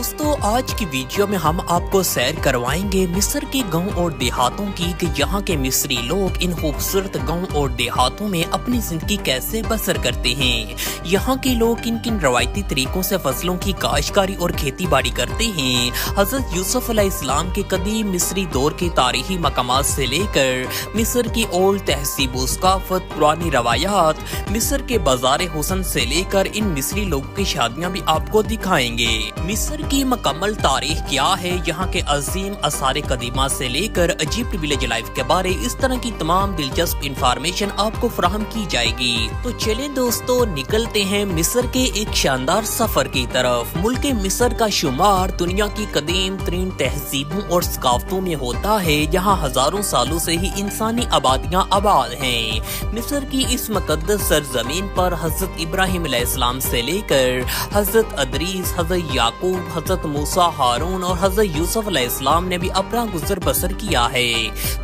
दोस्तों आज की वीडियो में हम आपको सैर करवाएंगे मिस्र के गांव और देहातों की कि यहाँ के मिस्री लोग इन खूबसूरत गांव और देहातों में अपनी जिंदगी कैसे बसर करते हैं। यहाँ के लोग किन किन रवायती तरीकों से फसलों की काश्तकारी और खेती बाड़ी करते हैं। हजरत यूसुफ अलैहिस्सलाम के कदीम मिस्री दौर के तारीखी मकामात से लेकर मिस्र की ओल्ड तहजीब व सकाफत, पुरानी रवायात, मिस्र के बाजार हुसन से लेकर इन मिस्री लोगों की शादियाँ भी आपको दिखाएंगे। मिस्र की मुकम्मल तारीख क्या है, यहाँ के अजीम आसार कदीमा से लेकर अजीब विलेज लाइफ के बारे इस तरह की तमाम दिलचस्प इंफॉर्मेशन आपको फराहम की जाएगी। तो चलें दोस्तों निकलते हैं मिस्र के एक शानदार सफर की तरफ। मुल्क मिस्र का शुमार दुनिया की कदीम तरीन तहजीबों और सकाफतों में होता है। यहाँ हजारों सालों से ही इंसानी आबादियाँ आबाद हैं। मिस्र की इस मुकद्दस सरजमीन पर हजरत इब्राहिम अलैहिस्सलाम से लेकर हजरत अदरीस, हजरत याकूब, हजरत मूसा, हारून और हजरत यूसुफ अलैहिस्सलाम ने भी अपना गुजर बसर किया है।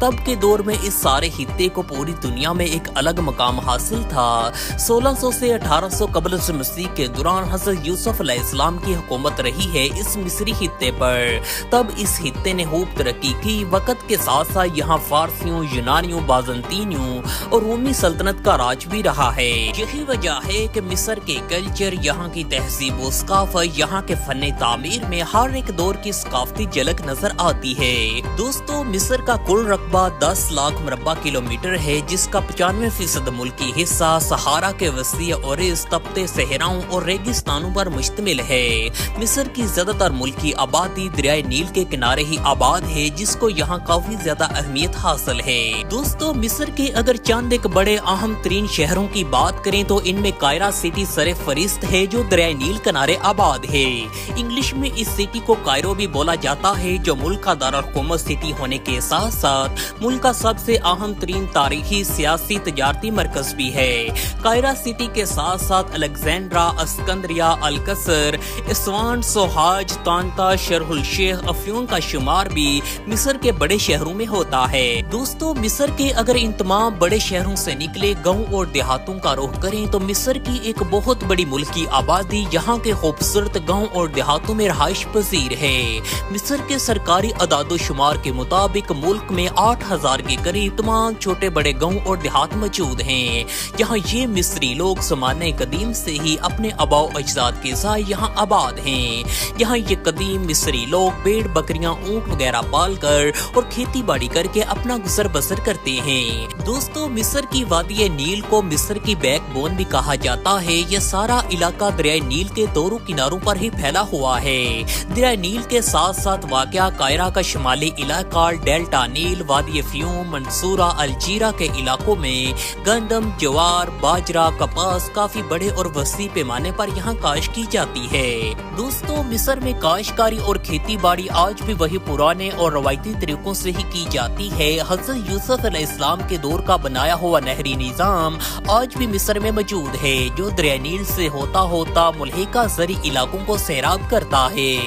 तब के दौर में इस सारे खित्ते को पूरी दुनिया में एक अलग मकाम हासिल था। 1600 से 1800 कबल मसीह के दौरान हजरत यूसुफ अलैहिस्सलाम की हुकूमत रही है इस मिस्री खित्ते पर। तब इस खित्ते ने खूब तरक्की की। वक्त के साथ साथ यहाँ फारसियों, यूनानियों, बाजंतीनियों और रोमी सल्तनत का राज भी रहा है। यही वजह है कि मिस्र के कल्चर, यहाँ की तहजीब व सकाफत, यहाँ के फन तामीर में हर एक दौर की सकाफती झलक नजर आती है। दोस्तों मिस्र का कुल रकबा 10 लाख मुरब्बा किलोमीटर है, जिसका 95% मुल्की हिस्सा सहारा के वसी और इस तपते सहराओं और रेगिस्तानों पर मुश्तमिल है। मिस्र की ज्यादातर मुल्की आबादी दरियाए नील के किनारे ही आबाद है, जिसको यहाँ काफी ज्यादा अहमियत हासिल है। दोस्तों मिस्र के अगर चंद एक बड़े अहम तरीन शहरों की बात करें तो इनमें कायरा सिटी सरे फरिस्त है, जो दरियाए नील किनारे आबाद है। इंग्लिश में इस सिटी को कायरो भी बोला जाता है, जो मुल्क का दारुल सिटी होने के साथ साथ मुल्क का सबसे अहम तरीन तारीखी, सियासी, तजारती मरकज भी है। कायरा सिटी के साथ साथ अलेक्जेंड्रा, अस्कंद्रिया, अलकसर, इस्वान, सोहाज, तांता, शरहुल शेख, अफ्यून का शुमार भी मिस्र के बड़े शहरों में होता है। दोस्तों मिस्र के अगर इन तमाम बड़े शहरों से निकले गाँव और देहातों का रुख करें तो मिस्र की एक बहुत बड़ी मुल्की आबादी यहाँ के खूबसूरत गाँव और देहातों में रहाइश पजीर है। मिस्र के सरकारी अदादो शुमार के मुताबिक मुल्क में 8000 के करीब तमाम छोटे बड़े गाँव और देहात मौजूद हैं। यहाँ ये मिस्री लोग ज़माने कदीम से ही अपने आबाओ अजदाद के साथ यहाँ आबाद हैं। यहाँ ये कदीम मिस्री लोग भेड़, बकरियां, ऊँट वगैरह पाल कर और खेती बाड़ी करके अपना गुजर बसर करते हैं। दोस्तों मिस्र की वादी नील को मिस्र की बैकबोन भी कहा जाता है। यह सारा इलाका दरियाए नील के दोनों किनारों पर ही फैला हुआ है। दरिया नील के साथ साथ वाक़या कायरा का शुमाली इलाका, डेल्टा नील, वादी फ्यूम, मंसूरा, अलजीरा के इलाकों में गंदम, ज्वार, बाजरा, कपास काफी बड़े और वसी पैमाने पर यहाँ काश की जाती है। दोस्तों मिस्र में काश्तकारी और खेती बाड़ी आज भी वही पुराने और रवायती तरीकों से ही की जाती है। हजरत यूसुफ अलैहिस्सलाम के दौर का बनाया हुआ नहरी निजाम आज भी मिस्र में मौजूद है, जो दरिया नील से होता होता मुल्हिका ज़री इलाकों को सैराब करता है।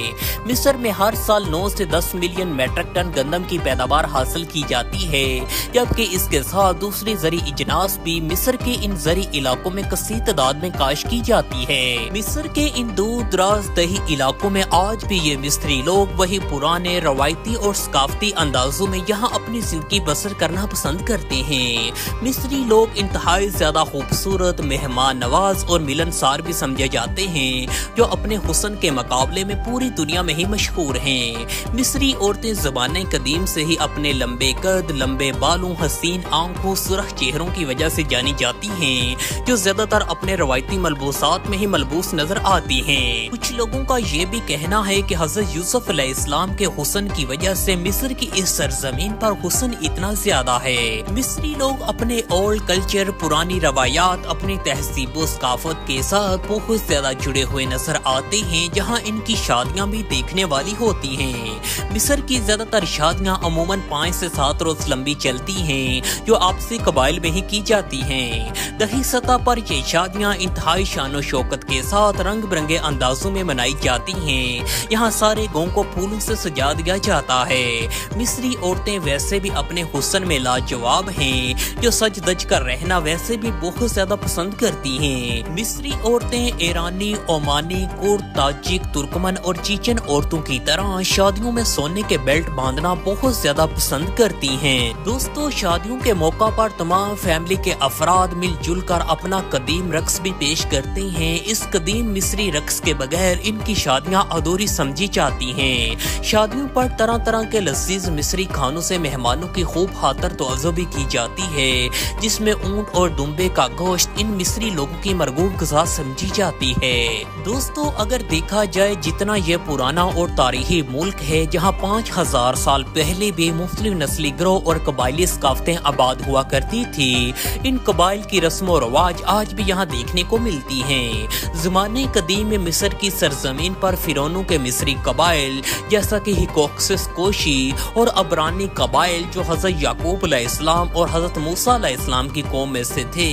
मिस्र में हर साल 9 से 10 मिलियन मेट्रिक टन गंदम की पैदावार हासिल की जाती है, जबकि इसके साथ दूसरी ज़री इजनास भी मिस्र के इन ज़री इलाकों में कसीर तादाद में काश की जाती है। मिस्र के इन दूर दराज दही इलाकों में आज भी ये मिस्री लोग वही पुराने रवायती और सकाफती अंदाजों में यहाँ अपनी जिंदगी बसर करना पसंद करते हैं। मिस्री लोग इंतहाई ज्यादा खूबसूरत, मेहमान नवाज और मिलनसार भी समझे जाते हैं, जो अपने हुस्न के मुकाबले में पूरी दुनिया में ही मशहूर हैं। मिस्री औरतें ज़माने कदीम से ही अपने लंबे कद, लंबे बालों, हसीन आंखों, सुरख चेहरों की वजह से जानी जाती हैं, जो ज्यादातर अपने रवायती मलबूसात में ही मलबूस नजर आती हैं। कुछ लोगों का ये भी कहना है कि हजरत यूसुफ अलैहिस्सलाम के हुस्न की वजह से मिस्र की इस सरजमीन पर हुस्न इतना ज्यादा है। मिस्री लोग अपने ओल्ड कल्चर, पुरानी रवायात, अपनी तहजीब व सकाफत के साथ बहुत ज्यादा जुड़े हुए नजर आते हैं, जहाँ इनकी शादियाँ भी देखने वाली होती हैं। मिस्र की ज्यादातर शादियाँ अमूमन 5 से 7 रोज लंबी चलती हैं, जो आपसी कबाइल में ही की जाती हैं। दही सतह पर ये शादियाँ इंतहाई शान व शौकत के साथ रंग बिरंगे अंदाजों में मनाई जाती हैं। यहाँ सारे गाँव को फूलों से सजा दिया जाता है। मिस्री औरतें वैसे भी अपने हुस्न में लाजवाब हैं। हैं जो सज धज कर रहना वैसे भी बहुत ज्यादा पसंद करती हैं। मिस्री औरतें ईरानी, ओमानी, कुर्द, ताजिक, तुर्कमन और चीचन औरतों की तरह शादियों में सोने के बेल्ट बांधना बहुत ज्यादा पसंद करती हैं। दोस्तों, शादियों के मौका पर तमाम फैमिली के अफराद मिलजुल कर अपना कदीम रक्स भी पेश करते हैं। इस कदीम मिस्री रक्स के बगैर इनकी शादियां अधूरी समझी जाती हैं। शादियों पर तरह तरह के लजीज मिस्री खानों से मेहमानों की खूब खातर तवज्जो भी की जाती है, जिसमें ऊंट और दुम्बे का गोश्त इन मिस्री लोगों की मरगूब ग़िज़ा समझी जाती है। दोस्तों, अगर देखा जाए जितना यह पुराना और तारीखी मुल्क है, जहाँ 5000 साल पहले भी मुख्तलिफ नस्ली गिरोह और कबायली सकाफतें आबाद हुआ करती थी, इन कबाइल की रस्म और रवाज आज भी यहाँ देखने को मिलती हैं। ज़माने कदीम में मिस्र की सरजमीन पर फिरौनों के मिस्री कबाइल जैसा कि हिकोक्सिस कोशी और अबरानी कबाइल जो हज़रत याकूब अलैहिस्सलाम और हज़रत मूसा अलैहिस्सलाम की कौम में से थे,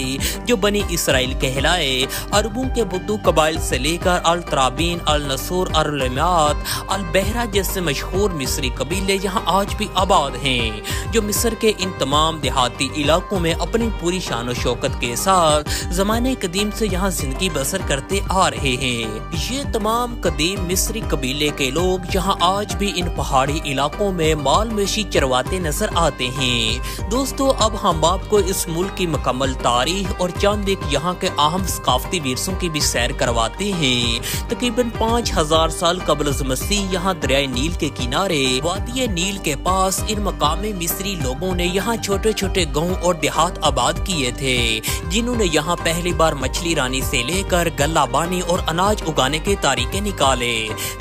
जो बनी इसराइल कहलाए, अरबों के बुद्दू कबाइल से लेकर अल त्राबीन, अल नसूर, अल लमात, अल बहरा जैसे मशहूर मिस्री कबीले यहाँ आज भी आबाद हैं, जो मिस्र के इन तमाम देहाती इलाकों में अपनी पूरी शान और शौकत के साथ ज़माने कदीम से यहाँ जिंदगी बसर करते आ रहे हैं। ये तमाम कदीम मिस्री कबीले के लोग यहाँ आज भी इन पहाड़ी इलाकों में माल मवेशी चरवाते नजर आते हैं। दोस्तों, अब हम आपको इस मुल्क की मुकम्मल तारीख और चंद एक यहाँ के अहम सकाफती विरसों की भी सैर करवाते हैं। तकरीबन 5000 साल कबल मसीह यहाँ दरियाए नील के किनारे वादी नील के पास इन मकामी मिस्री लोगों ने यहाँ छोटे छोटे गांव और देहात आबाद किए थे, जिन्होंने यहाँ पहली बार मछली रानी से लेकर गल्ला बानी और अनाज उगाने के तरीके निकाले।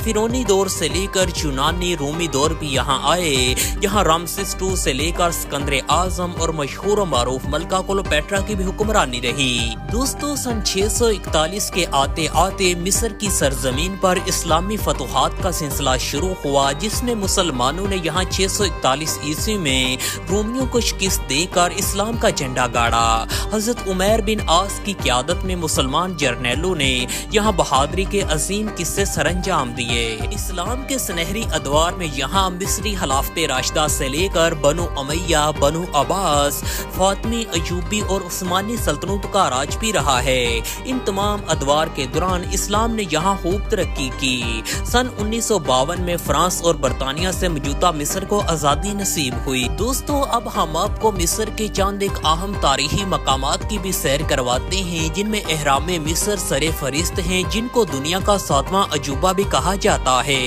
फिरौनी दौर से लेकर यूनानी रोमी दौर भी यहाँ आए। यहाँ रामसेस II से लेकर सिकंदर आजम और मशहूर और मारूफ मलका क्लोपेट्रा की भी हुक्मरानी रही। दोस्तों, सन 641 के आते आते मिस्र की सरजमीन पर इस्लामी फतुहात का सिलसिला शुरू हुआ, जिसमें मुसलमानों ने यहाँ 641 ईस्वी में रोमियों को शिकस्त देकर इस्लाम का झंडा गाड़ा। हजरत उमैर बिन आस की क़यादत में मुसलमान जर्नैलों ने यहाँ बहादुरी के अजीम किस्से सरंजाम दिए। इस्लाम के सुनहरी अदवार में यहाँ मिस्री खिलाफत राशिदा से लेकर बनु उमैया, बनु अब्बास, फातमी, अयूबी और उस्मानी सल्तनत का राज भी रहा है। इन तमाम अदवार के दौरान इस्लाम ने यहाँ खूब तरक्की की। सन 1952 में फ्रांस और बरतानिया से मौजूदा मिस्र को आज़ादी नसीब हुई। दोस्तों, अब हम आपको मिस्र के चंद एक अहम तारीखी मकामात की भी सैर करवाते हैं, जिनमें एहराम मिस्र सरे फरिश्त हैं, जिनको दुनिया का 7वां अजूबा भी कहा जाता है।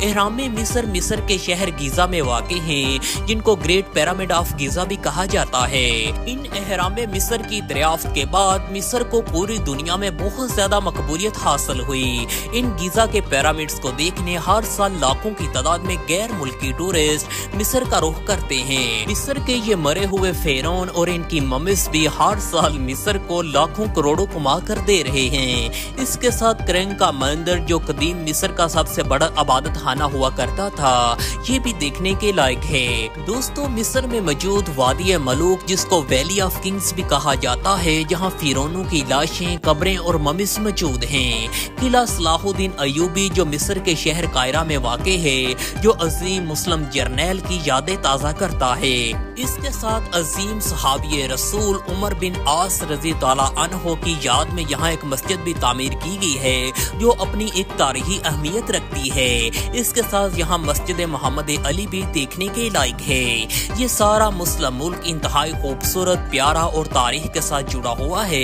एहराम मिस्र मिस्र के शहर गीजा में वाक़ हैं, जिनको ग्रेट पिरामिड ऑफ गीजा भी कहा जाता है। इन एहराम मिस्र की दरियाफ्त के बाद मिस्र को पूरी दुनिया में बहुत ज्यादा मकबूलियत हासिल हुई। इन गीजा के पिरामिड्स को देखने हर साल लाखों की तादाद में गैर मुल्की टूरिस्ट मिस्र का रुख करते हैं। मिस्र के ये मरे हुए फेरौन और इनकी ममिस भी हर साल मिस्र को लाखों करोड़ों कमा कर दे रहे हैं। इसके साथ करेंग का मंदिर, जो कदीम मिस्र का सबसे बड़ा इबादत खाना हुआ करता था, ये भी देखने के लायक है। दोस्तों, मिस्र में मौजूद वादी मलूक, जिसको वैली ऑफ किंग्स भी कहा जाता है, जहाँ फिरौनों की लाशें, कब्रें और ममिस मौजूद हैं। किला सलाहुद्दीन अयूबी, जो मिस्र के शहर कायरा में वाक़े है, जो अजीम मुस्लिम जर्नैल की यादें ताज़ा करता है। इसके साथ अजीम सहाबी रसूल उमर बिन आस रज़ी ताला अन्हो की याद में यहाँ एक मस्जिद भी तामीर की गई है, जो अपनी एक तारीखी अहमियत रखती है। इसके साथ यहाँ मस्जिद मोहम्मद अली भी देखने के लायक है। ये सारा मुस्लिम मुल्क इंतहाई खूबसूरत, प्यारा और तारीख के साथ जुड़ा हुआ है।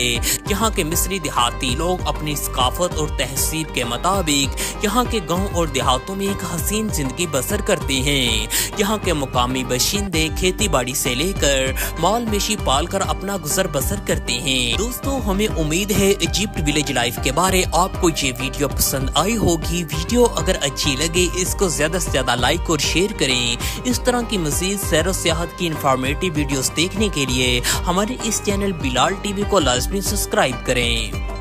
यहाँ के मिस्री देहाती लोग अपनी सकाफत और तहसीब के मुताबिक यहाँ के गाँव और देहातों में एक हसीन जिंदगी बसर करते हैं। यहाँ के मुकामी बाशिंदे खेती बाड़ी से लेकर माल मवेशी पाल कर अपना गुजर बसर करते हैं। दोस्तों, हमें उम्मीद है इजिप्ट विलेज लाइफ के बारे आपको ये वीडियो पसंद आई होगी। वीडियो अगर अच्छी लगे इसको ज्यादा से ज्यादा लाइक और शेयर करें। इस तरह की मजीद सैर और सियाहत की इंफॉर्मेटिव वीडियोस देखने के लिए हमारे इस चैनल बिलाल टीवी को लाजमी सब्सक्राइब करें।